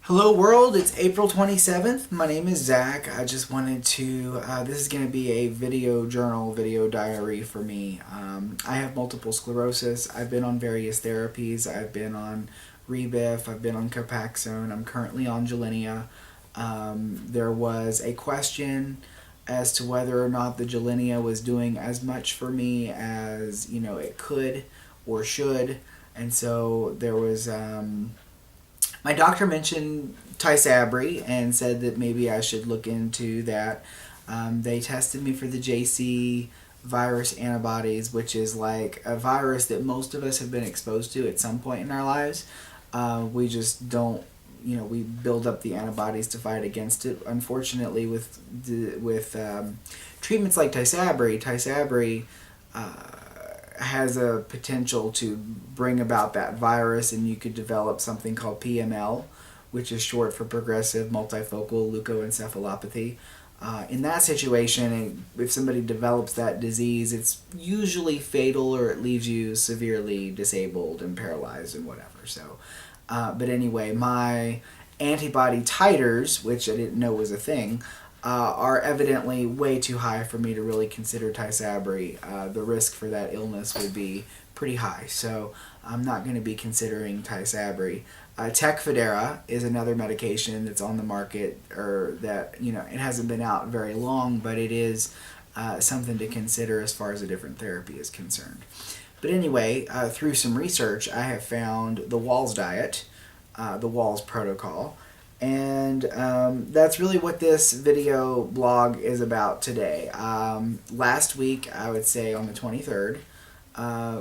Hello world, it's April 27th. My name is Zach. I just wanted to, this is going to be a video journal, video diary for me. I have multiple sclerosis. I've been on various therapies. I've been on Rebif, I've been on Copaxone, I'm currently on Gilenya. There was a question as to whether or not the Gilenya was doing as much for me as, it could or should. And so there was, my doctor mentioned Tysabri and said that maybe I should look into that. They tested me for the JC virus antibodies, which is like a virus that most of us have been exposed to at some point in our lives. We just don't, we build up the antibodies to fight against it. Unfortunately, with treatments like Tysabri has a potential to bring about that virus, and you could develop something called PML, which is short for progressive multifocal leukoencephalopathy. In that situation, if somebody develops that disease, it's usually fatal, or it leaves you severely disabled and paralyzed and whatever. So, but anyway, my antibody titers, which I didn't know was a thing, are evidently way too high for me to really consider Tysabri. The risk for that illness would be pretty high, so I'm not going to be considering Tysabri. Tecfidera is another medication that's on the market, or that, it hasn't been out very long, but it is something to consider as far as a different therapy is concerned. But anyway, through some research, I have found the Wahls diet, the Wahls Protocol, and that's really what this video blog is about today. Last week, I would say on the 23rd,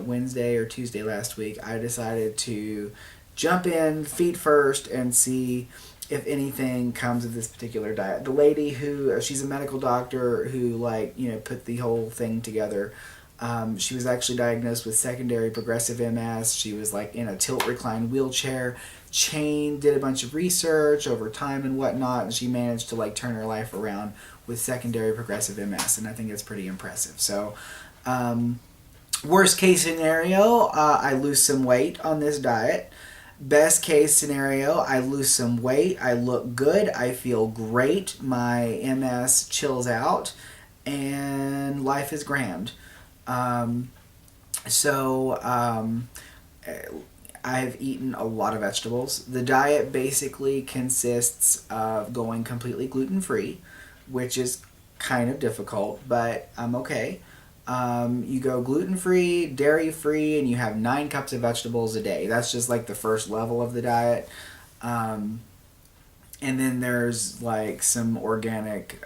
Wednesday or Tuesday last week, I decided to jump in feet first and see if anything comes of this particular diet. The lady who, she's a medical doctor who put the whole thing together. She was actually diagnosed with secondary progressive MS. She was in a tilt recline wheelchair, did a bunch of research over time and whatnot, and she managed to turn her life around with secondary progressive MS, and I think it's pretty impressive. So, worst case scenario, I lose some weight on this diet. Best case scenario, I lose some weight, I look good, I feel great, my MS chills out, and life is grand. I've eaten a lot of vegetables. The diet basically consists of going completely gluten-free, which is kind of difficult, but I'm okay. You go gluten-free, dairy-free, and you have 9 cups of vegetables a day. That's just the first level of the diet. And then there's some organic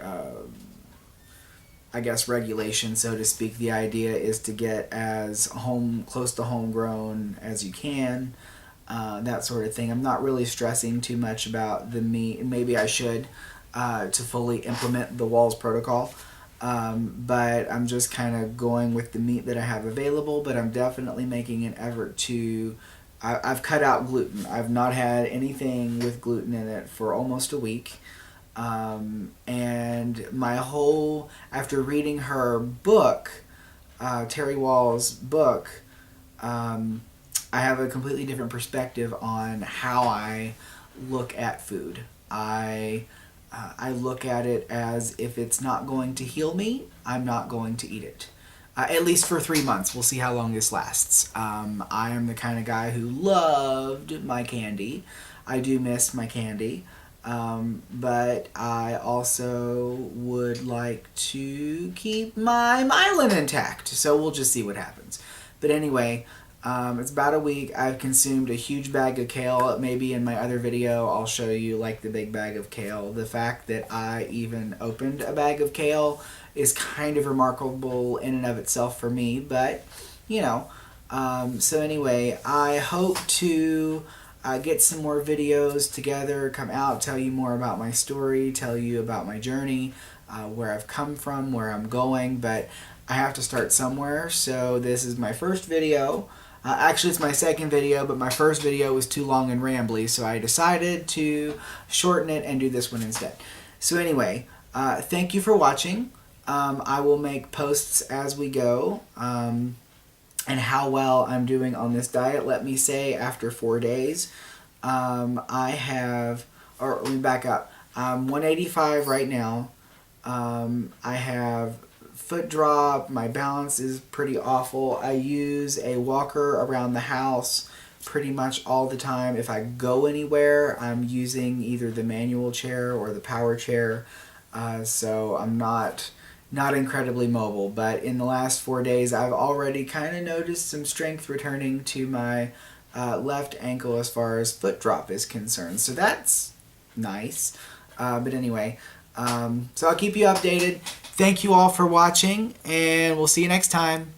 regulation, so to speak. The idea is to get as close to homegrown as you can, that sort of thing. I'm not really stressing too much about the meat. Maybe I should, to fully implement the Wahls Protocol, but I'm just kind of going with the meat that I have available. But I'm definitely making an effort to. I've cut out gluten. I've not had anything with gluten in it for almost a week. And after reading her book, Terry Wahls' book, I have a completely different perspective on how I look at food. I look at it as, if it's not going to heal me, I'm not going to eat it. At least for 3 months. We'll see how long this lasts. I am the kind of guy who loved my candy. I do miss my candy. But I also would like to keep my myelin intact. So we'll just see what happens. But anyway, it's about a week. I've consumed a huge bag of kale. Maybe in my other video I'll show you the big bag of kale. The fact that I even opened a bag of kale is kind of remarkable in and of itself for me. But, so anyway, I hope to get some more videos together, come out, tell you more about my story, tell you about my journey, where I've come from, where I'm going, but I have to start somewhere. So this is my first video. Actually, it's my second video, but my first video was too long and rambly, so I decided to shorten it and do this one instead. So anyway, thank you for watching. I will make posts as we go. And how well I'm doing on this diet. Let me say, after 4 days, I have or let me back up. I'm 185 right now. I have foot drop. My balance is pretty awful. I use a walker around the house pretty much all the time. If I go anywhere, I'm using either the manual chair or the power chair. So I'm not incredibly mobile, but in the last 4 days I've already kind of noticed some strength returning to my left ankle as far as foot drop is concerned. So that's nice. But anyway, so I'll keep you updated. Thank you all for watching, and we'll see you next time.